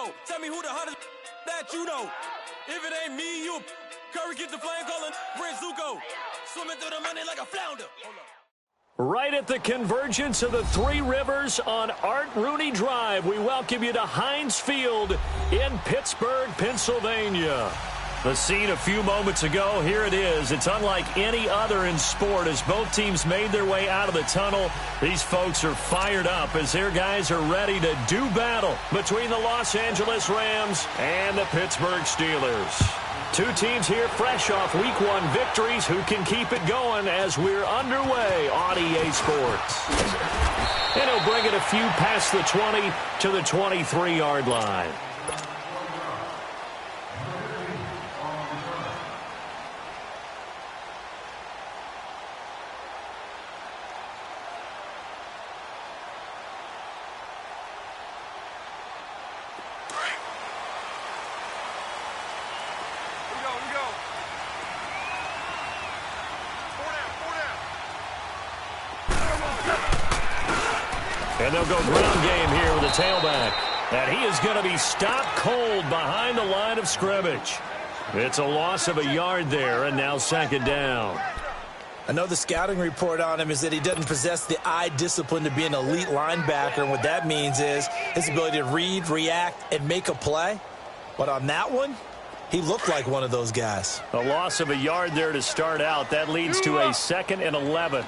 go. Tell me who the hottest that you know. If it ain't me, you Curry get the flame calling Prince Zuko. Swimming through the money like a flounder. Right at the convergence of the Three Rivers on Art Rooney Drive, we welcome you to Heinz Field in Pittsburgh, Pennsylvania. The scene a few moments ago, here it is. It's unlike any other in sport as both teams made their way out of the tunnel. These folks are fired up as their guys are ready to do battle between the Los Angeles Rams and the Pittsburgh Steelers. Two teams here fresh off Week 1 victories who can keep it going as we're underway on EA Sports. And he'll bring it a few past the 20 to the 23-yard line. And they'll go ground game here with a tailback. And he is going to be stopped cold behind the line of scrimmage. It's a loss of a yard there, and now second down. I know the scouting report on him is that he doesn't possess the eye discipline to be an elite linebacker. And what that means is his ability to read, react, and make a play. But on that one, he looked like one of those guys. A loss of a yard there to start out. That leads to a 2nd and 11.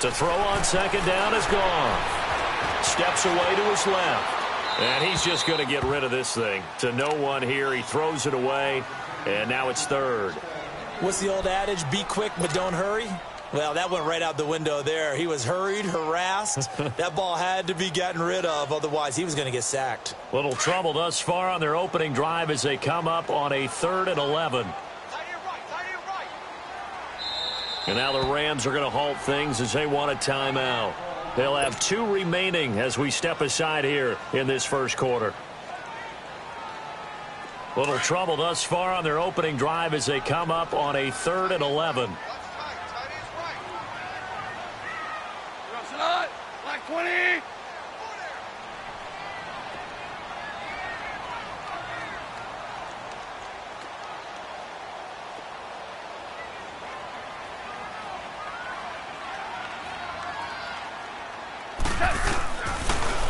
To throw on second down is Goff. Steps away to his left. And he's just going to get rid of this thing. To no one here. He throws it away. And now it's third. What's the old adage? Be quick, but don't hurry. Well, that went right out the window there. He was hurried, harassed. That ball had to be gotten rid of. Otherwise, he was going to get sacked. Little trouble thus far on their opening drive as they come up on a 3rd and 11. And now the Rams are going to halt things as they want a timeout. They'll have 2 remaining as we step aside here in this first quarter. Little trouble thus far on their opening drive as they come up on a 3rd and 11. Black 20.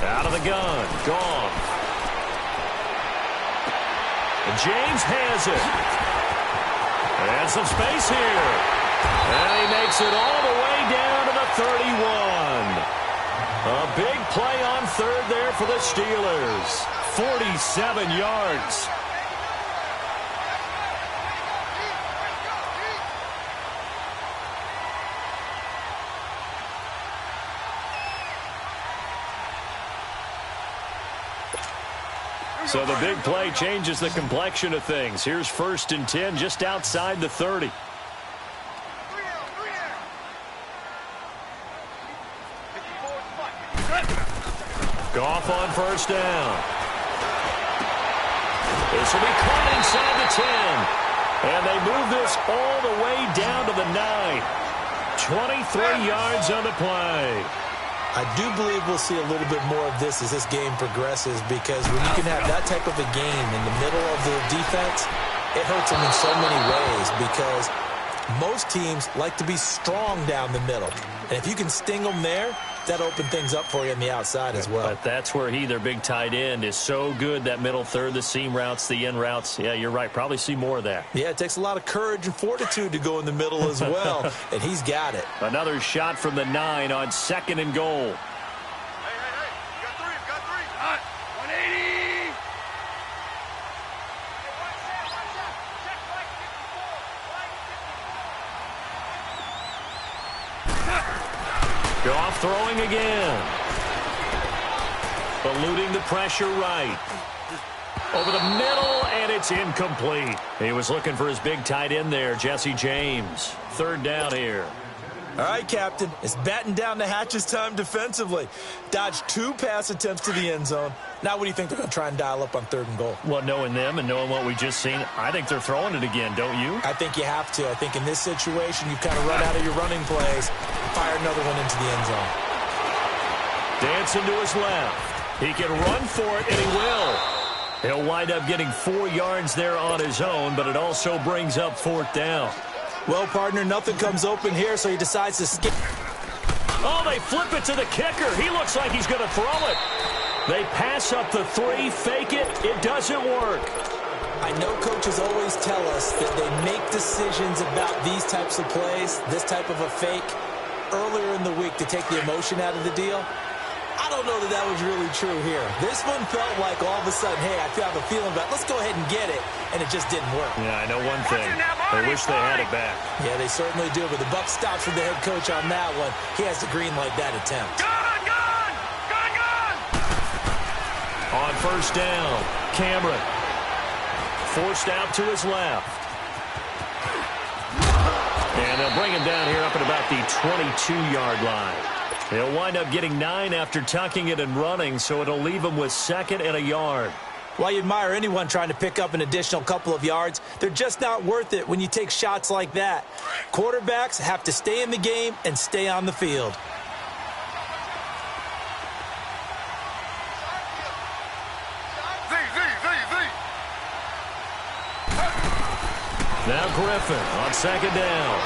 Out of the gun. Gone. And James has it. And some space here. And he makes it all the way down to the 31. A big play on 3rd there for the Steelers. 47 yards. So the big play changes the complexion of things. Here's 1st and 10 just outside the 30. Goff on 1st down. This will be caught inside the 10. And they move this all the way down to the 9. 23 yards on the play. I do believe we'll see a little bit more of this as this game progresses, because when you can have that type of a game in the middle of the defense, it hurts them in so many ways, because most teams like to be strong down the middle. And if you can sting them there, that opens things up for you on the outside as well. But that's where their big tight end, is so good, that middle third, the seam routes, the in routes. Yeah, you're right. Probably see more of that. Yeah, it takes a lot of courage and fortitude to go in the middle as well, and he's got it. Another shot from the 9 on 2nd and goal. Hey, you got 3, Hot. 180. Goff throwing again. Eluding the pressure right. Over the middle, and it's incomplete. He was looking for his big tight end there, Jesse James. 3rd down here. All right, Captain. It's batten down the hatches time defensively. Dodged 2 pass attempts to the end zone. Now what do you think they're going to try and dial up on 3rd and goal? Well, knowing them and knowing what we just seen, I think they're throwing it again, don't you? I think you have to. I think in this situation, you've kind of run out of your running plays. Fire another one into the end zone. Dancing to his left. He can run for it, and he will. He'll wind up getting 4 yards there on his own, but it also brings up 4th down. Well, partner, nothing comes open here, so he decides to skip. Oh, they flip it to the kicker. He looks like he's going to throw it. They pass up the 3, fake it. It doesn't work. I know coaches always tell us that they make decisions about these types of plays, this type of a fake, earlier in the week to take the emotion out of the deal. I don't know that that was really true here. This one felt like all of a sudden, hey, I have a feeling about let's go ahead and get it, and it just didn't work. Yeah, I know one thing. They wish they had it back. Yeah, they certainly do, but the buck stops with the head coach on that one. He has to green light that attempt. Gone! On 1st down, Cameron forced out to his left. And they'll bring him down here up at about the 22-yard line. He'll wind up getting 9 after tucking it and running, so it'll leave him with 2nd and a yard. While you admire anyone trying to pick up an additional couple of yards, they're just not worth it when you take shots like that. Quarterbacks have to stay in the game and stay on the field. Now Griffin on 2nd down.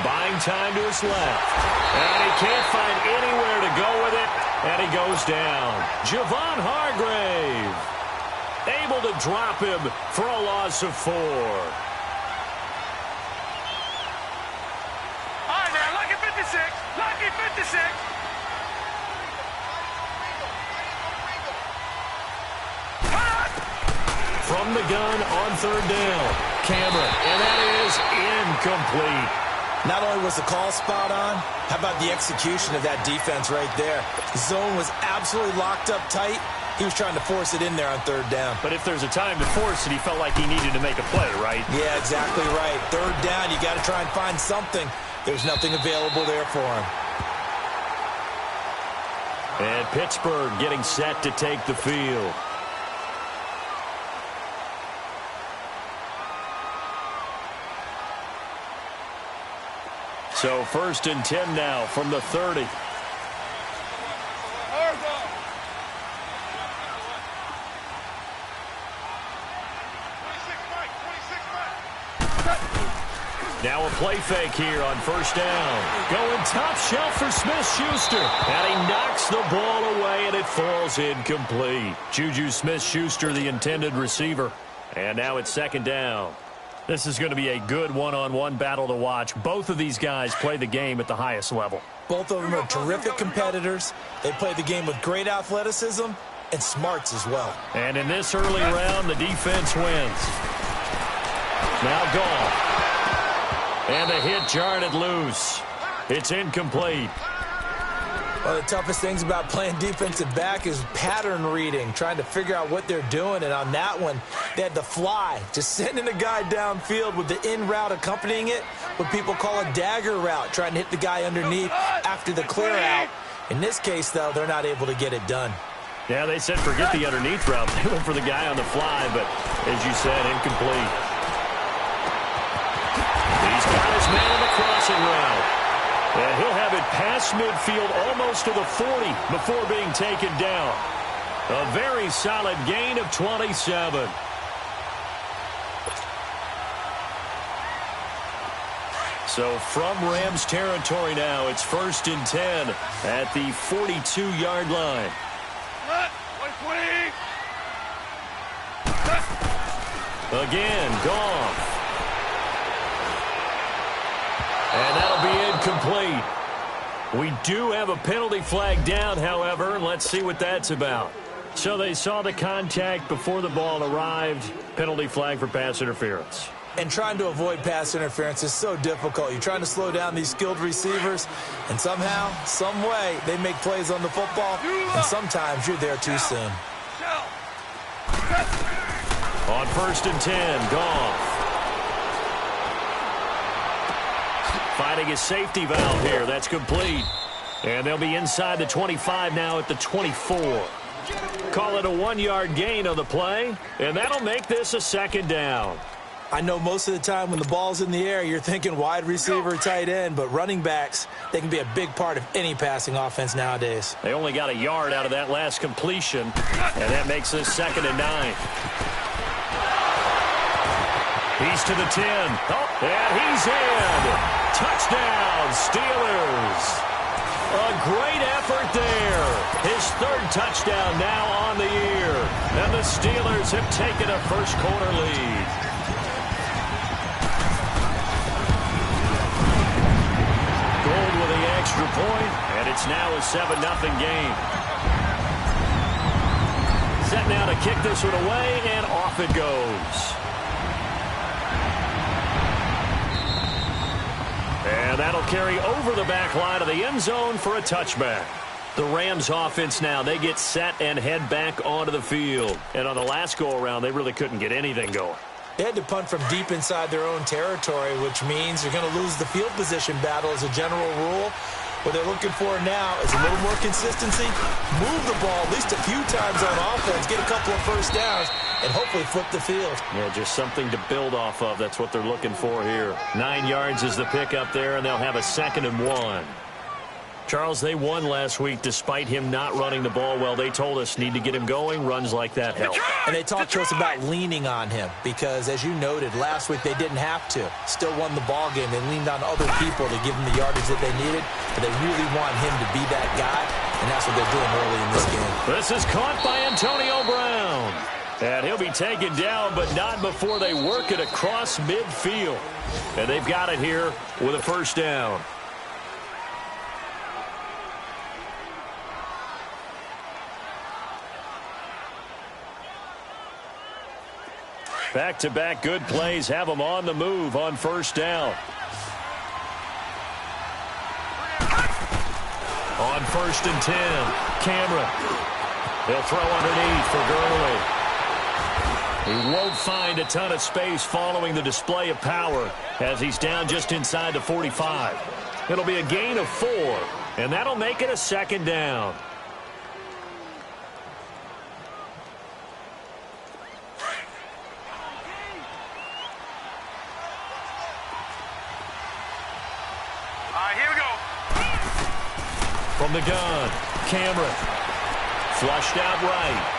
Buying time to his left. And he can't find anywhere to go with it. And he goes down. Javon Hargrave able to drop him for a loss of 4. All right, now, lucky 56. Lucky 56. From the gun on 3rd down. Cameron. And that is incomplete. Not only was the call spot on, how about the execution of that defense right there? The zone was absolutely locked up tight. He was trying to force it in there on 3rd down. But if there's a time to force it, he felt like he needed to make a play, right? Yeah, exactly right. 3rd down, you got to try and find something. There's nothing available there for him. And Pittsburgh getting set to take the field. So 1st and 10 now from the 30. Now a play fake here on 1st down. Going top shelf for Smith-Schuster. And he knocks the ball away, and it falls incomplete. Juju Smith-Schuster, the intended receiver. And now it's 2nd down. This is going to be a good one-on-one battle to watch. Both of these guys play the game at the highest level. Both of them are terrific competitors. They play the game with great athleticism and smarts as well. And in this early round, the defense wins. Now Goff. And the hit jarred it loose. It's incomplete. One of the toughest things about playing defensive back is pattern reading, trying to figure out what they're doing. And on that one, they had the fly, just sending a guy downfield with the in route accompanying it, what people call a dagger route, trying to hit the guy underneath after the clear out. In this case, though, they're not able to get it done. Yeah, they said forget the underneath route. They went for the guy on the fly, but as you said, incomplete. He's got his man on the crossing route. And he'll have it past midfield almost to the 40 before being taken down. A very solid gain of 27. So from Rams territory now, it's 1st and 10 at the 42-yard line. Again, Goff. And that'll be incomplete. We do have a penalty flag down, however, and let's see what that's about. So they saw the contact before the ball arrived. Penalty flag for pass interference. And trying to avoid pass interference is so difficult. You're trying to slow down these skilled receivers, and somehow, some way, they make plays on the football, and sometimes you're there too soon. On 1st and 10, Goff. Finding a safety valve here. That's complete. And they'll be inside the 25 now at the 24. Call it a 1-yard gain on the play, and that'll make this a 2nd down. I know most of the time when the ball's in the air, you're thinking wide receiver, tight end, but running backs, they can be a big part of any passing offense nowadays. They only got a yard out of that last completion, and that makes this 2nd and 9. He's to the 10. Oh, and he's in. Touchdown, Steelers. A great effort there. His 3rd touchdown now on the year. And the Steelers have taken a first-quarter lead. Gold with the extra point, and it's now a 7-0 game. Set now to kick this one away, and off it goes. And that'll carry over the back line of the end zone for a touchback. The Rams offense now, they get set and head back onto the field. And on the last go-around, they really couldn't get anything going. They had to punt from deep inside their own territory, which means they're going to lose the field position battle as a general rule. What they're looking for now is a little more consistency, move the ball at least a few times on offense, get a couple of first downs, and hopefully flip the field. Yeah, just something to build off of. That's what they're looking for here. 9 yards is the pickup there, and they'll have a 2nd and 1. Charles, they won last week despite him not running the ball well. They told us need to get him going. Runs like that help. And they talked to us about leaning on him because, as you noted, last week they didn't have to. Still won the ball game. They leaned on other people to give them the yardage that they needed, but they really want him to be that guy, and that's what they're doing early in this game. This is caught by Antonio Brown. And he'll be taken down, but not before they work it across midfield. And they've got it here with a first down. Back-to-back good plays have them on the move on first down. On 1st and 10, Cameron. They'll throw underneath for Gurley. He won't find a ton of space following the display of power as he's down just inside the 45. It'll be a gain of 4, and that'll make it a 2nd down. From the gun, Cameron. Flushed out right.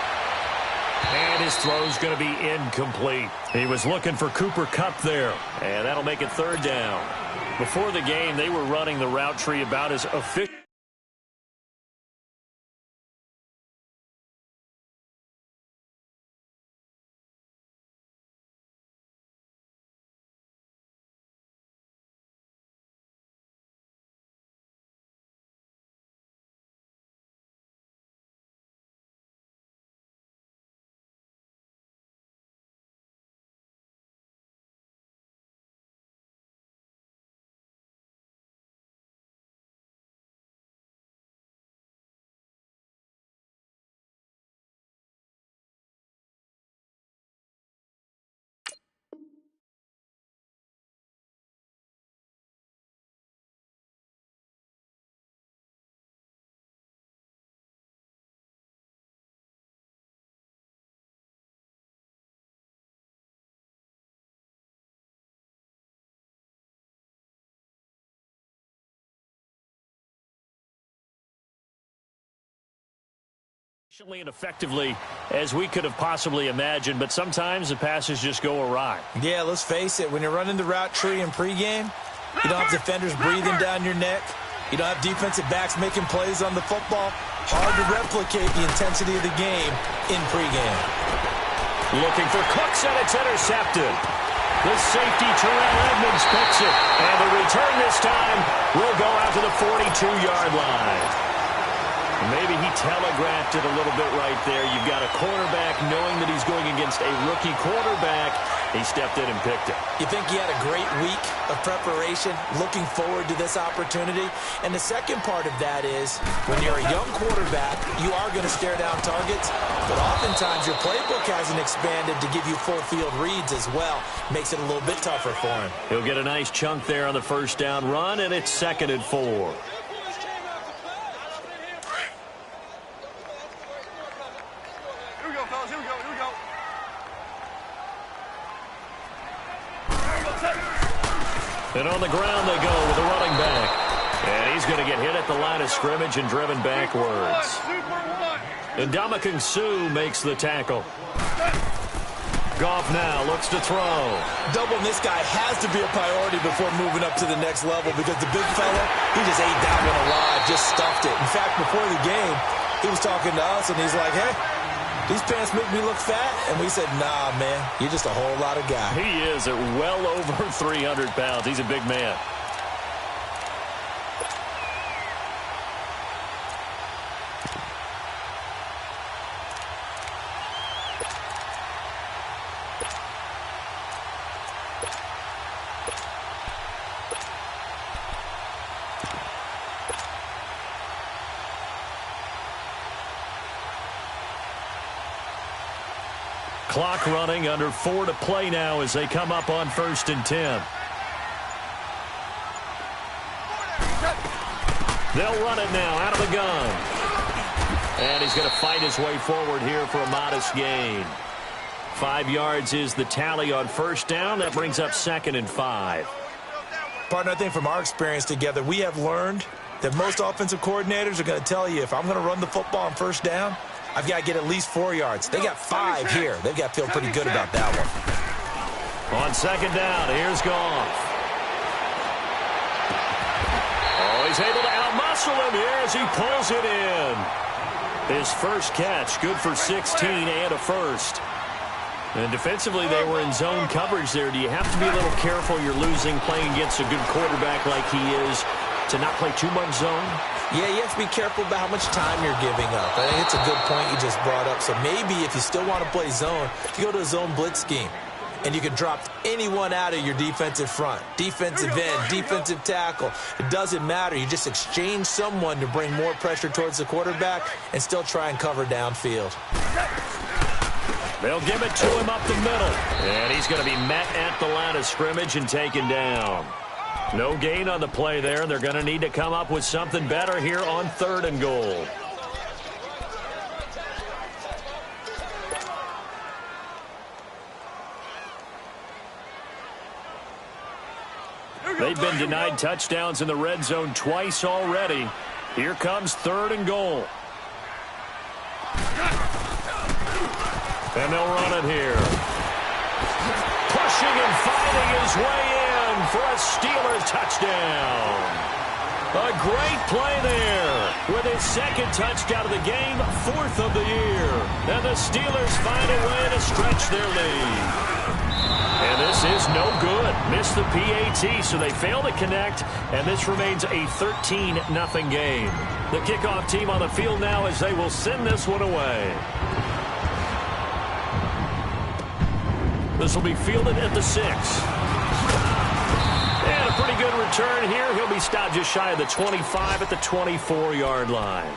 And his throw's going to be incomplete. He was looking for Cooper Kupp there. And that'll make it 3rd down. Before the game, they were running the route tree about as efficient. And effectively as we could have possibly imagined, but sometimes the passes just go awry. Yeah, let's face it, when you're running the route tree in pregame, you don't have defenders breathing down your neck. You don't have defensive backs making plays on the football. Hard to replicate the intensity of the game in pregame. Looking for Cooks, and it's intercepted. The safety, Terrell Edmonds, picks it. And the return this time will go out to the 42-yard line. Maybe he telegraphed it a little bit right there. You've got a quarterback knowing that he's going against a rookie quarterback. He stepped in and picked it. You think he had a great week of preparation, looking forward to this opportunity? And the second part of that is, when you're a young quarterback, you are going to stare down targets, but oftentimes your playbook hasn't expanded to give you full field reads as well. Makes it a little bit tougher for him. He'll get a nice chunk there on the first down run, and it's 2nd and 4. And on the ground they go with the running back. And he's going to get hit at the line of scrimmage and driven backwards. And Ndamukong Suh makes the tackle. Goff now looks to throw. Doubling this guy has to be a priority before moving up to the next level because the big fella, he just ate that one alive, just stuffed it. In fact, before the game, he was talking to us, and he's like, hey, these pants make me look fat. And we said, nah, man, you're just a whole lot of guy. He is at well over 300 pounds. He's a big man. Clock running, under 4 to play now as they come up on 1st and 10. They'll run it now out of the gun. And he's going to fight his way forward here for a modest gain. 5 yards is the tally on 1st down. That brings up 2nd and 5. Partner, I think from our experience together, we have learned that most offensive coordinators are going to tell you, if I'm going to run the football on 1st down, I've got to get at least 4 yards. They got 5 here. They've got to feel pretty good about that one. On 2nd down, here's Goff. Oh, he's able to outmuscle him here as he pulls it in. His first catch, good for 16 and a first. And defensively, they were in zone coverage there. Do you have to be a little careful? You're losing, playing against a good quarterback like he is, to not play too much zone? Yeah, you have to be careful about how much time you're giving up. I think it's a good point you just brought up. So maybe if you still want to play zone, you go to a zone blitz scheme. And you can drop anyone out of your defensive front. Defensive end, defensive tackle. It doesn't matter. You just exchange someone to bring more pressure towards the quarterback and still try and cover downfield. They'll give it to him up the middle. And he's going to be met at the line of scrimmage and taken down. No gain on the play there. They're going to need to come up with something better here on 3rd and goal. They've been denied touchdowns in the red zone twice already. Here comes 3rd and goal. And they'll run it here. Pushing and fighting his way in for a Steelers touchdown. A great play there with his 2nd touchdown of the game, 4th of the year. And the Steelers find a way to stretch their lead. And this is no good. Missed the PAT, so they fail to connect, and this remains a 13-0 game. The kickoff team on the field now as they will send this one away. This will be fielded at the 6. And a pretty good return here. He'll be stopped just shy of the 25 at the 24-yard line.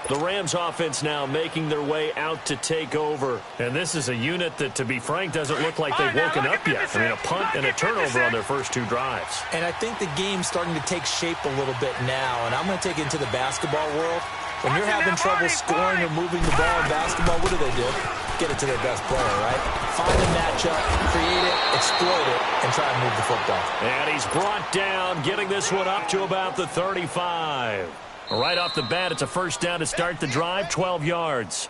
The Rams offense now making their way out to take over. And this is a unit that, to be frank, doesn't look like they've woken up yet. I mean, a punt and a turnover on their first 2 drives. And I think the game's starting to take shape a little bit now. And I'm going to take it into the basketball world. When you're having trouble scoring or moving the ball in basketball, what do? Get it to their best player, right? Find a matchup, create it, exploit it, and try and move the football. And he's brought down, getting this one up to about the 35. Right off the bat, it's a 1st down to start the drive, 12 yards.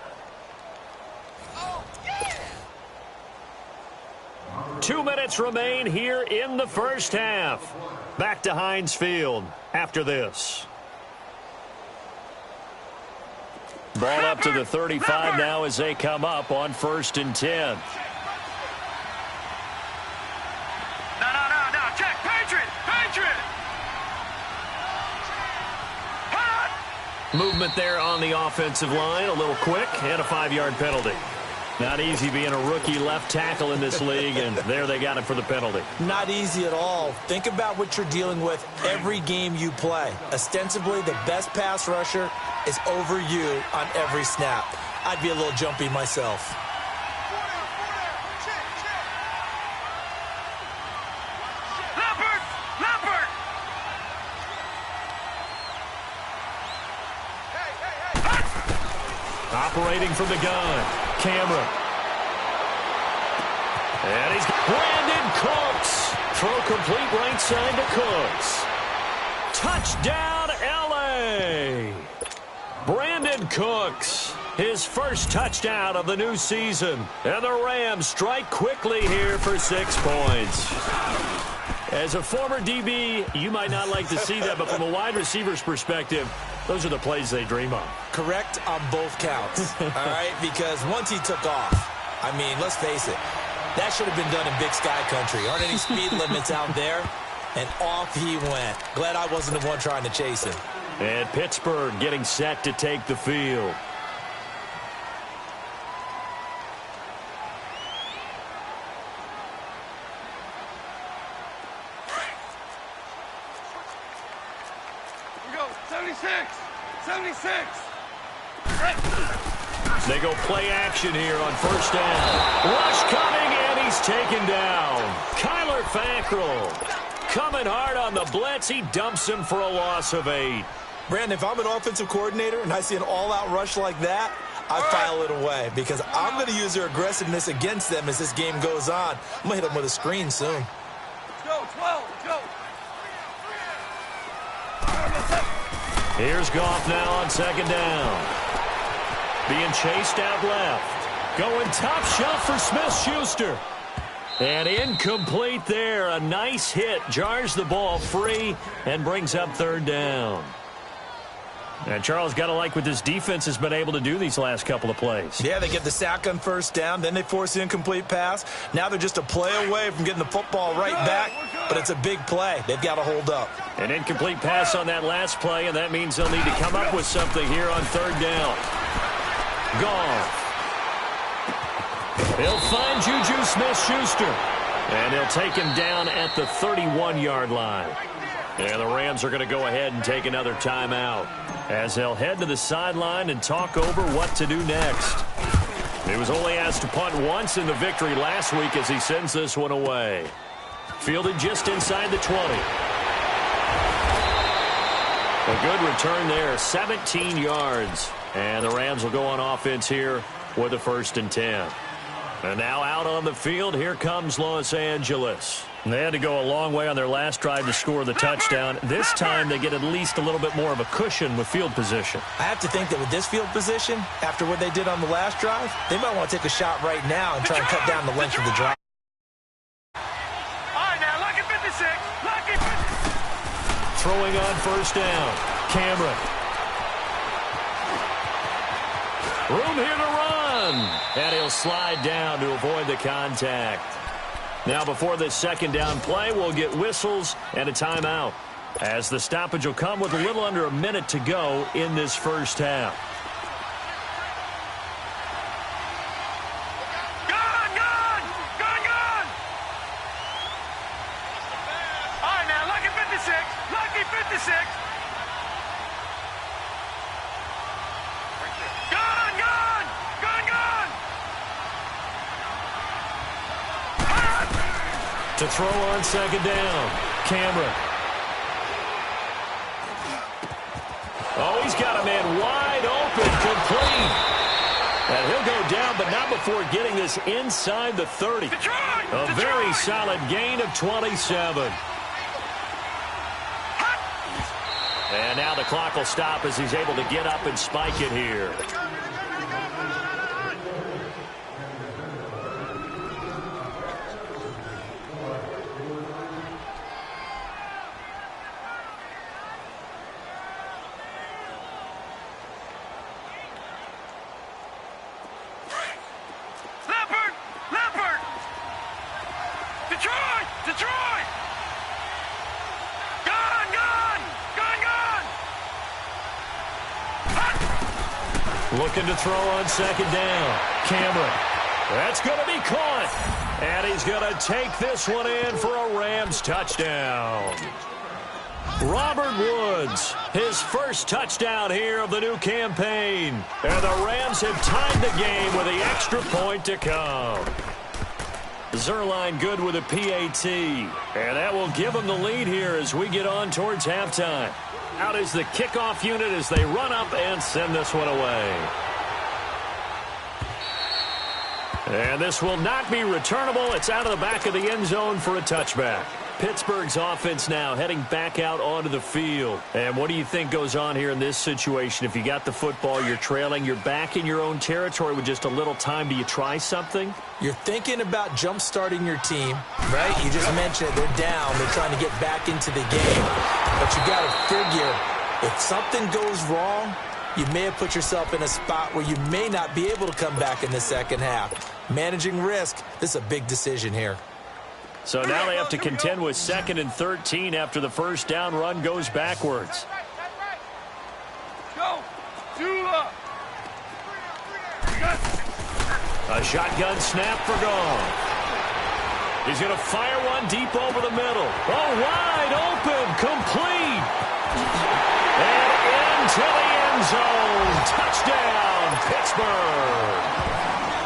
2 minutes remain here in the 1st half. Back to Heinz Field after this. Ball up to the 35 now as they come up on 1st and 10. No. Check. Patriot. Movement there on the offensive line, a little quick, and a 5-yard penalty. Not easy being a rookie left tackle in this league, and there they got it for the penalty. Not easy at all. Think about what you're dealing with every game you play. Ostensibly, the best pass rusher is over you on every snap. I'd be a little jumpy myself. Leopard! Operating from the gun, Cameron. And he's Brandon Cooks Throw complete right side to Cooks. Touchdown, L.A. Brandon Cooks, his first touchdown of the new season. And the Rams strike quickly here for 6 points. As a former DB, you might not like to see that, but from a wide receiver's perspective, those are the plays they dream of. Correct on both counts, all right? Because once he took off, I mean, let's face it, that should have been done in Big Sky Country. Aren't any speed limits out there? And off he went. Glad I wasn't the one trying to chase him. And Pittsburgh getting set to take the field. We go, 76, 76. They go play action here on first down. Rush coming, and he's taken down. Kyler Fackrell coming hard on the blitz. He dumps him for a loss of 8. Brandon, if I'm an offensive coordinator and I see an all-out rush like that, I file it away because I'm going to use their aggressiveness against them as this game goes on. I'm going to hit them with a screen soon. Go, 12, go. Here's Goff now on second down. Being chased out left. Going top shelf for Smith-Schuster. And incomplete there. A nice hit. Jars the ball free and brings up third down. And Charles, got to like what this defense has been able to do these last couple of plays. Yeah, they get the sack on first down. Then they force the incomplete pass. Now they're just a play away from getting the football right back. But it's a big play. They've got to hold up. An incomplete pass on that last play, and that means they'll need to come up with something here on third down. Goff. He'll find Juju Smith-Schuster. And he'll take him down at the 31-yard line. And the Rams are going to go ahead and take another timeout as they'll head to the sideline and talk over what to do next. He was only asked to punt once in the victory last week as he sends this one away. Fielded just inside the 20. A good return there, 17 yards. And the Rams will go on offense here with a 1st and 10. And now out on the field, here comes Los Angeles. They had to go a long way on their last drive to score the touchdown. This time they get at least a little bit more of a cushion with field position. I have to think that with this field position, after what they did on the last drive, they might want to take a shot right now and try and cut down the length of the drive. All right, now, lucky 56. Lucky 56. Throwing on first down. Cameron. Room here to run. And he'll slide down to avoid the contact. Now before this second down play, we'll get whistles and a timeout, as the stoppage will come with a little under a minute to go in this first half. Gone, gone, gone, gone. All right, now, lucky 56. Lucky 56. Gone, gone, gone, gone. To throw on second down, Cameron. Oh, he's got a man wide open, complete. And he'll go down, but not before getting this inside the 30. A very solid gain of 27. And now the clock will stop as he's able to get up and spike it here. Looking to throw on second down. Cameron. That's going to be caught. And he's going to take this one in for a Rams touchdown. Robert Woods, his first touchdown here of the new campaign. And the Rams have tied the game with the extra point to come. Zuerlein good with a PAT. And that will give them the lead here as we get on towards halftime. Out is the kickoff unit as they run up and send this one away. And this will not be returnable. It's out of the back of the end zone for a touchback. Pittsburgh's offense now heading back out onto the field. And what do you think goes on here in this situation? If you got the football, you're trailing, you're back in your own territory with just a little time. Do you try something? You're thinking about jump-starting your team, right? You just mentioned it. They're down. They're trying to get back into the game. But you got to figure, if something goes wrong, you may have put yourself in a spot where you may not be able to come back in the second half. Managing risk, this is a big decision here. So now they have to contend with 2nd and 13 after the first down run goes backwards. Go. Tula. A shotgun snap for Goff. He's going to fire one deep over the middle. Oh, wide open, complete. And into the end zone. Touchdown, Pittsburgh.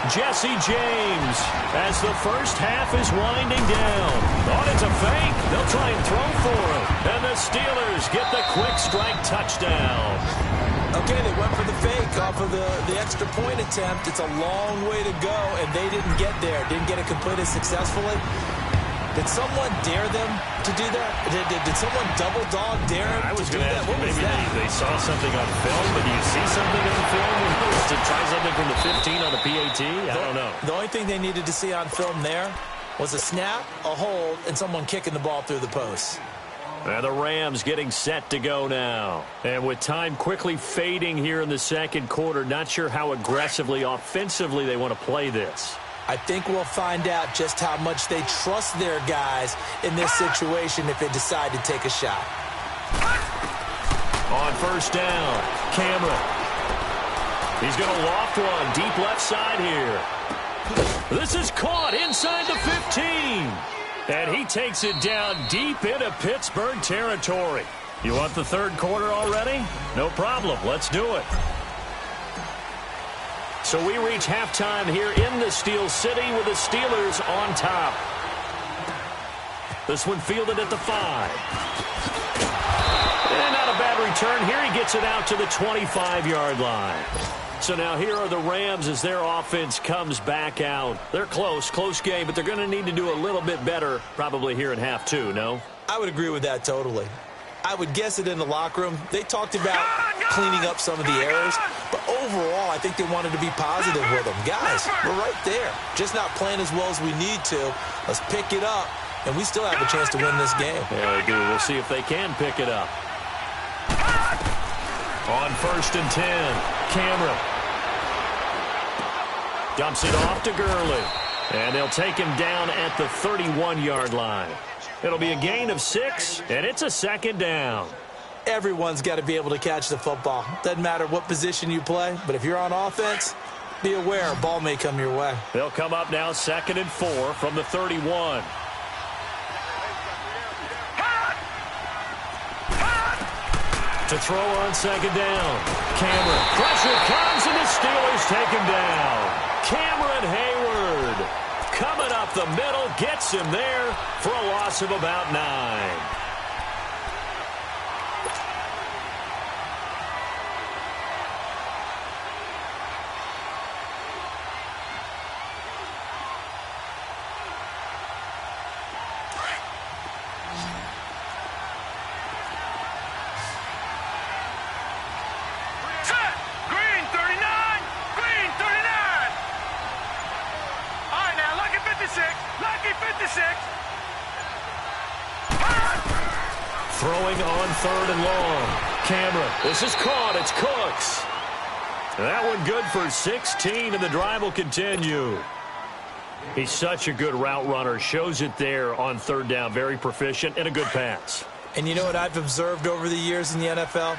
Jesse James as the first half is winding down. Oh, it's a fake. They'll try and throw for it. And the Steelers get the quick strike touchdown. Okay, they went for the fake off of the extra point attempt. It's a long way to go, and they didn't get there. Didn't get it completed successfully. Did someone dare them to do that? Did someone double dog dare them I was to do going to that? ask What you, was maybe that? they saw something on film, but do you see something on film? To try something from the 15 on the PAT? I don't know. The only thing they needed to see on film there was a snap, a hold, and someone kicking the ball through the post. And the Rams getting set to go now. And with time quickly fading here in the second quarter, not sure how aggressively, offensively they want to play this. I think we'll find out just how much they trust their guys in this situation if they decide to take a shot. On first down, Cameron. He's going to loft one deep left side here. This is caught inside the 15. And he takes it down deep into Pittsburgh territory. You want the third quarter already? No problem. Let's do it. So we reach halftime here in the Steel City with the Steelers on top. This one fielded at the 5. And not a bad return here. He gets it out to the 25-yard line. So now here are the Rams as their offense comes back out. They're close game, but they're going to need to do a little bit better probably here in half 2, no? I would agree with that totally. I would guess it in the locker room. They talked about cleaning up some of the errors, but overall, I think they wanted to be positive with them. Guys, we're right there. Just not playing as well as we need to. Let's pick it up, and we still have a chance to win this game. Yeah, they do. We'll see if they can pick it up. On first and 10, Cameron dumps it off to Gurley. And they'll take him down at the 31-yard line. It'll be a gain of 6, and it's a second down. Everyone's got to be able to catch the football. Doesn't matter what position you play, but if you're on offense, be aware a ball may come your way. They'll come up now 2nd and 4 from the 31. To throw on second down. Cameron. Pressure comes, and the Steelers take him down. Cameron Hayward coming up the middle, gets him there for a loss of about 9. Throwing on 3rd and long. Cameron. This is caught. It's Cooks. That one good for 16, and the drive will continue. He's such a good route runner. Shows it there on 3rd down. Very proficient and a good pass. And you know what I've observed over the years in the NFL?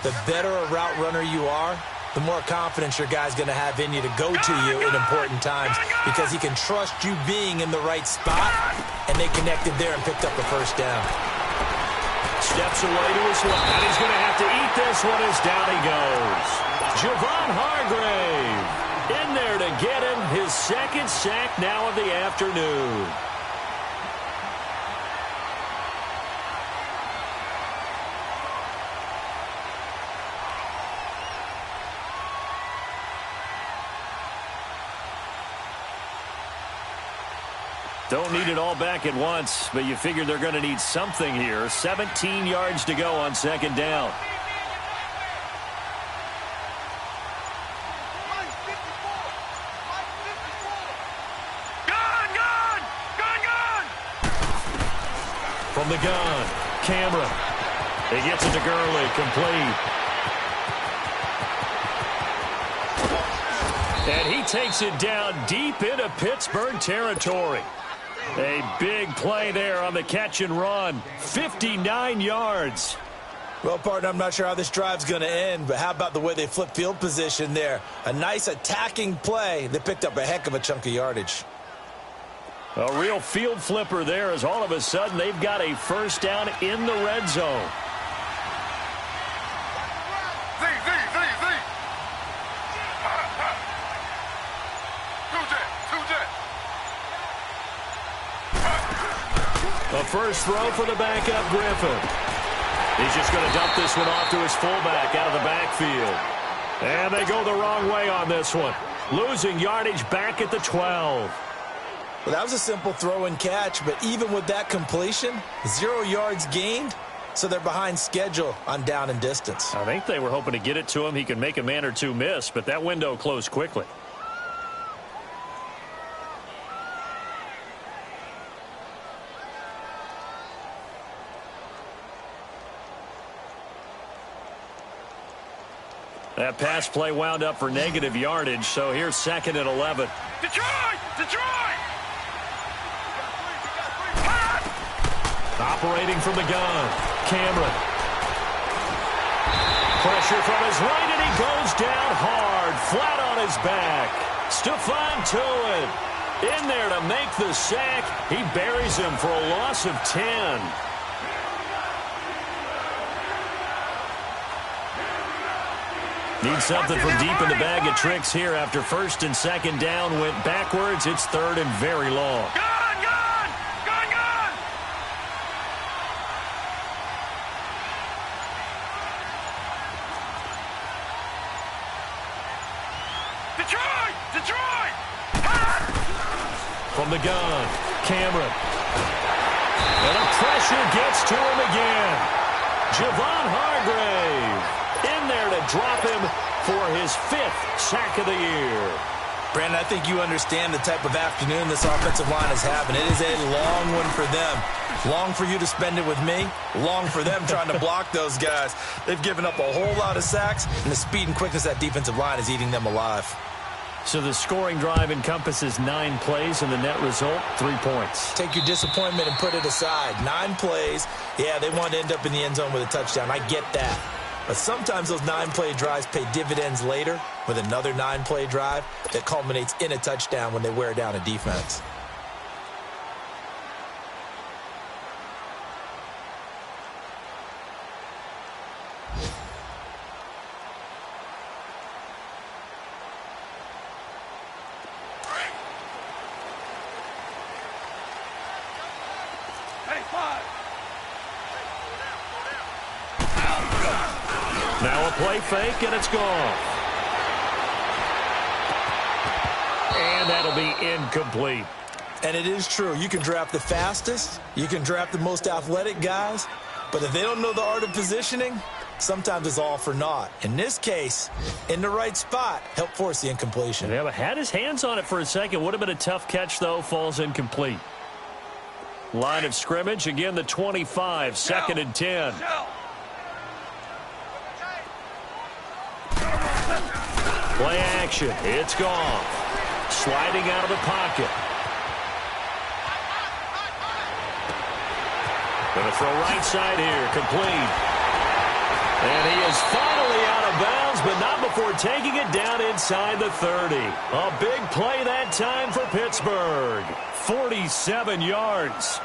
The better a route runner you are, the more confidence your guy's going to have in you to go to you in important times because he can trust you being in the right spot, and they connected there and picked up the first down. Steps away to his left, and he's going to have to eat this one as down he goes. Javon Hargrave in there to get him his 2nd sack now of the afternoon. Don't need it all back at once, but you figure they're going to need something here. 17 yards to go on second down. From the gun, Cameron. He gets it to Gurley, complete. And he takes it down deep into Pittsburgh territory. A big play there on the catch and run. 59 yards. Well, partner, I'm not sure how this drive's going to end, but how about the way they flip field position there? A nice attacking play. They picked up a heck of a chunk of yardage. A real field flipper there as all of a sudden they've got a first down in the red zone. A first throw for the backup, Griffin. He's just going to dump this one off to his fullback out of the backfield. And they go the wrong way on this one. Losing yardage back at the 12. Well, that was a simple throw and catch, but even with that completion, 0 yards gained, so they're behind schedule on down and distance. I think they were hoping to get it to him. He could make a man or two miss, but that window closed quickly. That pass play wound up for negative yardage, so here's second and 11. Detroit! Detroit! Operating from the gun, Cameron. Pressure from his right, and he goes down hard, flat on his back. Stephon Tuitt in there to make the sack. He buries him for a loss of 10. Need something from deep in the bag of tricks here after first and second down went backwards. It's third and very long. Gun! Gun! Gun! Gun! Detroit! Detroit! From the gun, Cameron. And the pressure gets to him again. Javon Hargrave in there to drop him for his 5th sack of the year. Brandon, I think you understand the type of afternoon this offensive line is having. It is a long one for them. Long for you to spend it with me. Long for them trying to block those guys. They've given up a whole lot of sacks, and the speed and quickness of that defensive line is eating them alive. So the scoring drive encompasses 9 plays, and the net result, 3 points. Take your disappointment and put it aside. 9 plays. Yeah, they want to end up in the end zone with a touchdown. I get that. But sometimes those 9-play drives pay dividends later with another 9-play drive that culminates in a touchdown when they wear down a defense. Now a play fake, and it's gone. And that'll be incomplete. And it is true. You can draft the fastest. You can draft the most athletic guys. But if they don't know the art of positioning, sometimes it's all for naught. In this case, in the right spot, help force the incompletion. Yeah, but had his hands on it for a second. Would have been a tough catch, though. Falls incomplete. Line of scrimmage, again, the 25, second and 10. Play action. It's gone. Sliding out of the pocket. Going to throw right side here. Complete. And he is finally out of bounds, but not before taking it down inside the 30. A big play that time for Pittsburgh. 47 yards.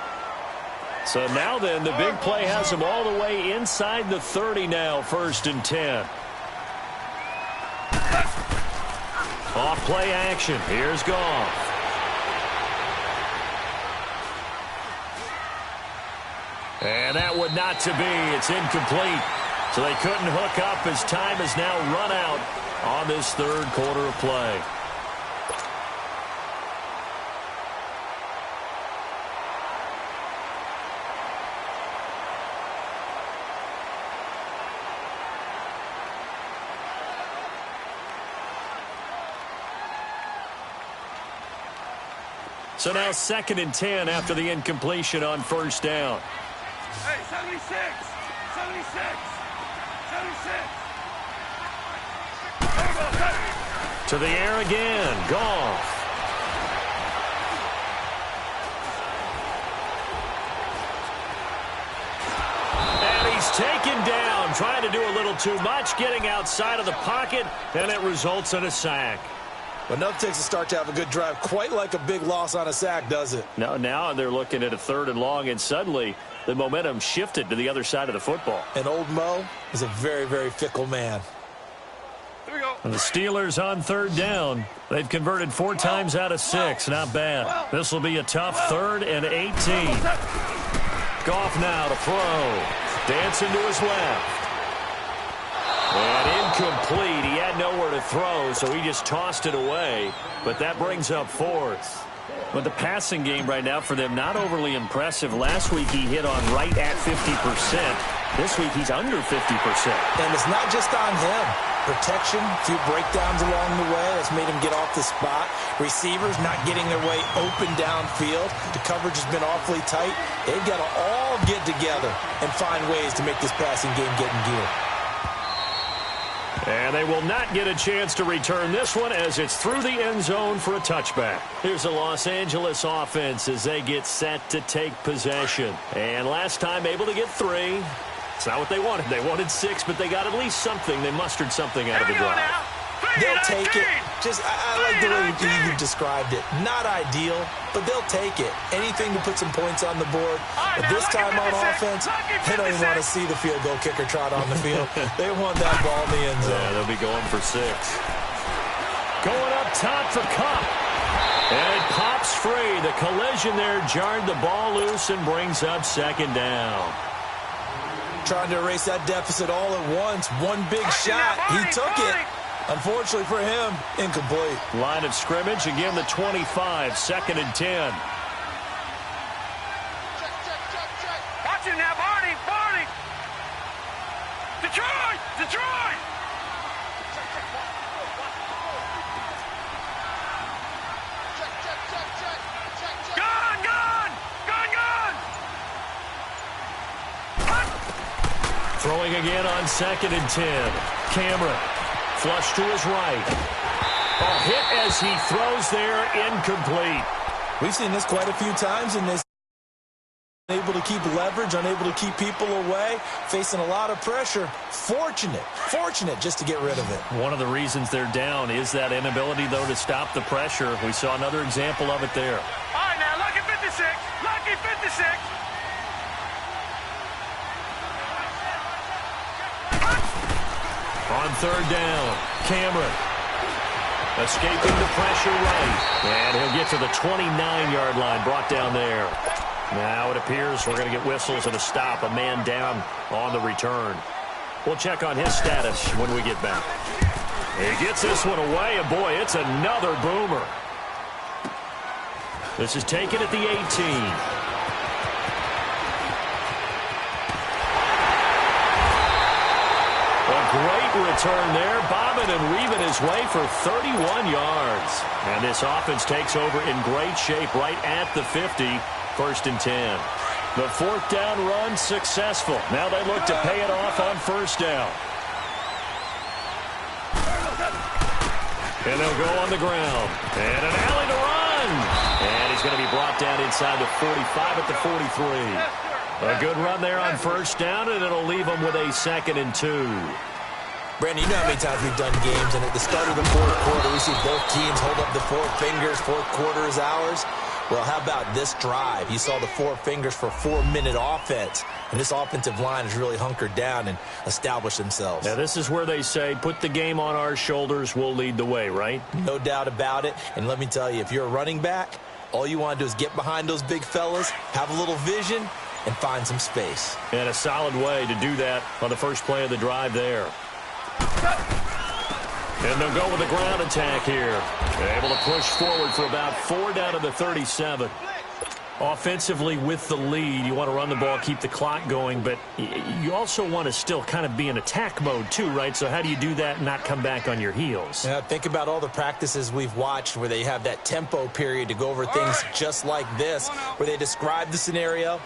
So now then, the big play has him all the way inside the 30 now, first and 10. Off play action. Here's Goff. And that would not to be. It's incomplete. So they couldn't hook up as time has now run out on this third quarter of play. So now 2nd and 10 after the incompletion on first down. Hey, 76! 76! 76! To the air again. Goff. And he's taken down, trying to do a little too much, getting outside of the pocket, and it results in a sack. But enough takes a start to have a good drive, quite like a big loss on a sack, does it? Now they're looking at a 3rd and long, and suddenly the momentum shifted to the other side of the football. And old Mo is a very, very fickle man. Here we go. And the Steelers on 3rd down. They've converted 4 times out of 6. Not bad. This will be a tough 3rd and 18. Goff now to throw. Dancing to his left. And incomplete. He had nowhere to throw, so he just tossed it away. But that brings up 4th. But the passing game right now for them, not overly impressive. Last week he hit on right at 50%. This week he's under 50%. And it's not just on him. Protection, a few breakdowns along the way. That's made him get off the spot. Receivers not getting their way open downfield. The coverage has been awfully tight. They've got to all get together and find ways to make this passing game get in gear. And they will not get a chance to return this one as it's through the end zone for a touchback. Here's the Los Angeles offense as they get set to take possession. And last time able to get 3. It's not what they wanted. They wanted 6, but they got at least something. They mustered something out of the drive. They'll take it. I like the way you described it. Not ideal, but they'll take it. Anything to put some points on the board. But this time on offense, they don't even want to see the field goal kicker trot on the field. They want that ball in the end zone. Yeah, they'll be going for 6. Going up top for Kupp. And it pops free. The collision there jarred the ball loose and brings up 2nd down. Trying to erase that deficit all at once. One big shot. He took it. Unfortunately for him, incomplete. Line of scrimmage, again the 25, 2nd and 10. Watch him now, Barney! Barney! Detroit! Detroit! Gun! Gun! Gun! Gun! Throwing again on 2nd and 10. Cameron. Flush to his right. A hit as he throws there, incomplete. We've seen this quite a few times in this. Unable to keep leverage, unable to keep people away, facing a lot of pressure. Fortunate just to get rid of it. One of the reasons they're down is that inability, though, to stop the pressure. We saw another example of it there. All right, now, lucky 56. Lucky 56. On 3rd down, Cameron escaping the pressure right. And he'll get to the 29-yard line, brought down there. Now it appears we're going to get whistles and a stop, a man down on the return. We'll check on his status when we get back. He gets this one away, and boy, it's another boomer. This is taken at the 18. Great return there, bobbing and weaving his way for 31 yards. And this offense takes over in great shape right at the 50, 1st and 10. The 4th down run successful. Now they look to pay it off on 1st down. And they'll go on the ground. And an alley to run. And he's going to be brought down inside the 45 at the 43. A good run there on 1st down, and it'll leave them with a 2nd and 2. Brandon, you know how many times we've done games, and at the start of the 4th quarter, we see both teams hold up the 4 fingers, 4th quarter is ours. Well, how about this drive? You saw the 4 fingers for 4-minute offense, and this offensive line has really hunkered down and established themselves. Now, this is where they say, put the game on our shoulders, we'll lead the way, right? No doubt about it, and let me tell you, if you're a running back, all you want to do is get behind those big fellas, have a little vision, and find some space. And a solid way to do that on the first play of the drive there. And they'll go with a ground attack here. Able to push forward for about 4 down to the 37. Offensively with the lead, you want to run the ball, keep the clock going, but you also want to still kind of be in attack mode too, right? So how do you do that and not come back on your heels? Yeah, think about all the practices we've watched where they have that tempo period to go over things just like this, where they describe the scenario,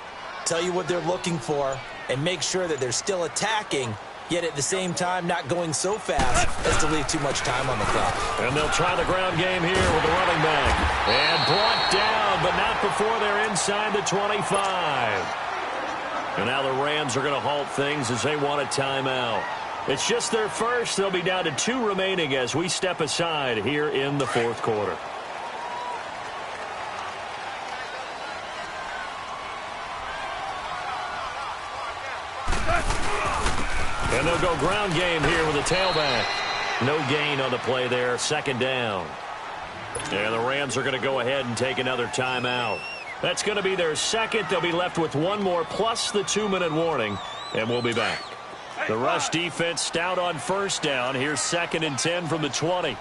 tell you what they're looking for, and make sure that they're still attacking, yet at the same time not going so fast as to leave too much time on the clock. And they'll try the ground game here with the running back. And brought down, but not before they're inside the 25. And now the Rams are going to halt things as they want a timeout. It's just their first. They'll be down to 2 remaining as we step aside here in the fourth quarter. And they'll go ground game here with a tailback. No gain on the play there. Second down. And the Rams are going to go ahead and take another timeout. That's going to be their second. They'll be left with one more plus the 2-minute warning. And we'll be back. The rush defense stout on first down. Here's 2nd and 10 from the 20.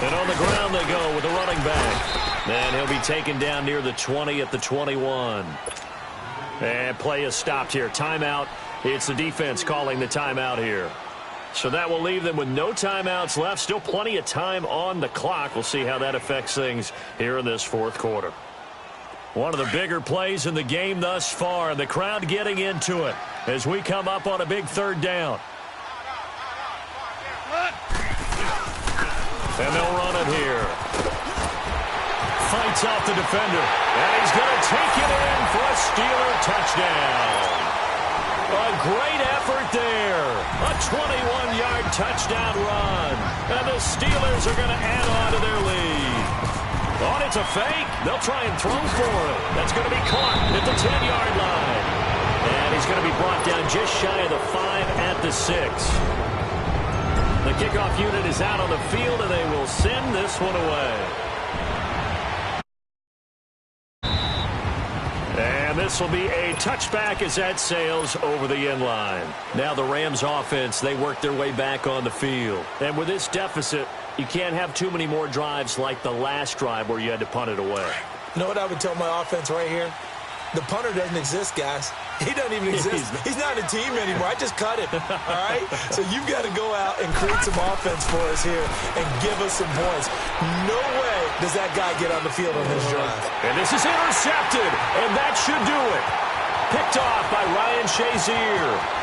And on the ground they go with the running back. And he'll be taken down near the 20 at the 21. And play is stopped here. Timeout. It's the defense calling the timeout here. So that will leave them with no timeouts left. Still plenty of time on the clock. We'll see how that affects things here in this fourth quarter. One of the bigger plays in the game thus far. And the crowd getting into it as we come up on a big 3rd down. And they'll run it here. Fights off the defender. And he's going to take it in for a Steeler touchdown. A great effort there. A 21-yard touchdown run. And the Steelers are going to add on to their lead. Oh, it's a fake. They'll try and throw for it. That's going to be caught at the 10-yard line. And he's going to be brought down just shy of the 5 at the 6. The kickoff unit is out on the field, and they will send this one away. And this will be a touchback as that sails over the end line. Now the Rams offense, they work their way back on the field. And with this deficit, you can't have too many more drives like the last drive where you had to punt it away. You know what I would tell my offense right here? The punter doesn't exist, guys. He doesn't even exist. He's not a team anymore. I just cut him, all right? So you've got to go out and create some offense for us here and give us some points. No way does that guy get on the field on this drive. And this is intercepted, and that should do it. Picked off by Ryan Shazier.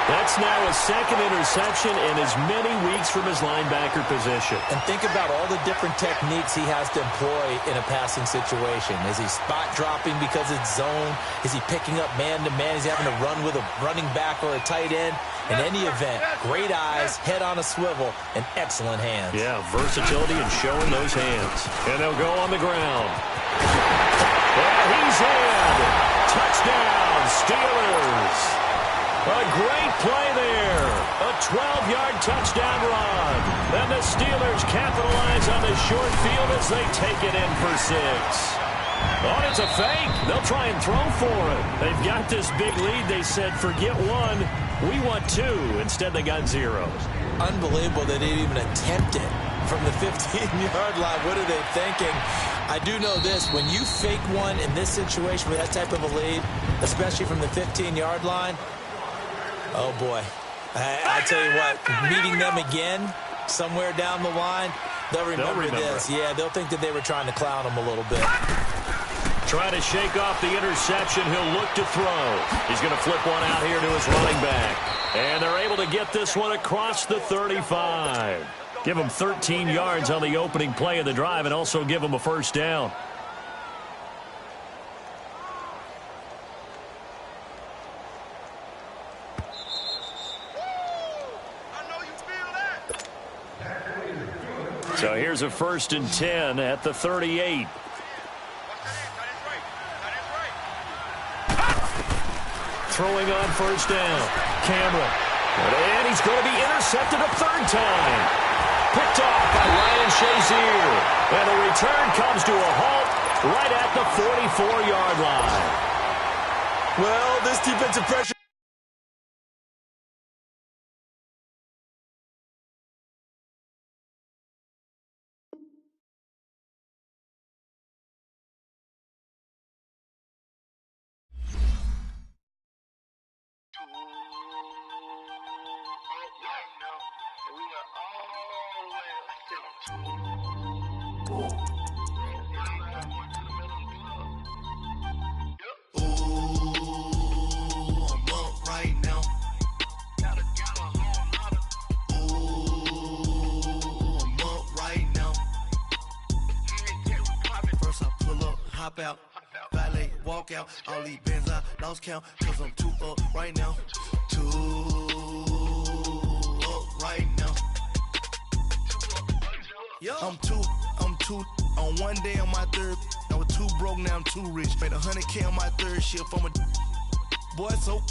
That's now a 2nd interception in as many weeks from his linebacker position. And think about all the different techniques he has to employ in a passing situation. Is he spot dropping because it's zone? Is he picking up man-to-man? Is he having to run with a running back or a tight end? In any event, great eyes, head on a swivel, and excellent hands. Yeah, versatility and showing those hands. And they'll go on the ground. And he's in. Touchdown, Steelers. A great play there. A 12-yard touchdown run. And the Steelers capitalize on the short field as they take it in for 6. Oh, it's a fake. They'll try and throw for it. They've got this big lead. They said, forget 1. We want 2. Instead, they got 0. Unbelievable that they didn't even attempt it from the 15-yard line. What are they thinking? I do know this. When you fake one in this situation with that type of a lead, especially from the 15-yard line, oh, boy. I tell you what, meeting them again somewhere down the line, they'll remember this. Yeah, they'll think that they were trying to clown them a little bit. Trying to shake off the interception. He'll look to throw. He's going to flip one out here to his running back. And they're able to get this one across the 35. Give him 13 yards on the opening play of the drive and also give him a first down. So here's a 1st and 10 at the 38. Throwing on first down. Cameron. And he's going to be intercepted a 3rd time. Picked off by Ryan Shazier. And the return comes to a halt right at the 44-yard line. Well, this defensive pressure Hop out, valet, walk out. All these bands I lost count, cause I'm too up right now. Too up right now. I'm too on one day on my third. I was too broke, now I'm too rich. Made 100K on my third shift. I'm a boy, so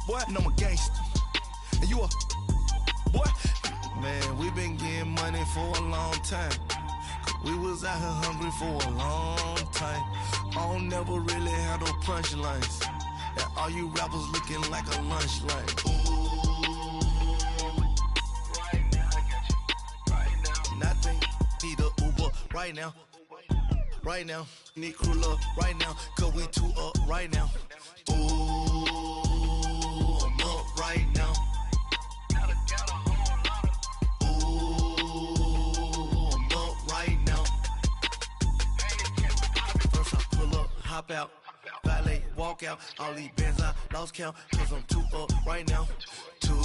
boy, no, I'm a gangster. And you a boy. Man, we been getting money for a long time. We was out here hungry for a long time. I don't never really have no punchlines. And all you rappers looking like a lunch line. Right now, I got you. Right now. Nothing, need a Uber right now. Right now, need crew love right now. Cause we too up right now. Ooh, I'm up right now. Hop out, valet, walk out. All these bands I lost count, cause I'm too up right now. Too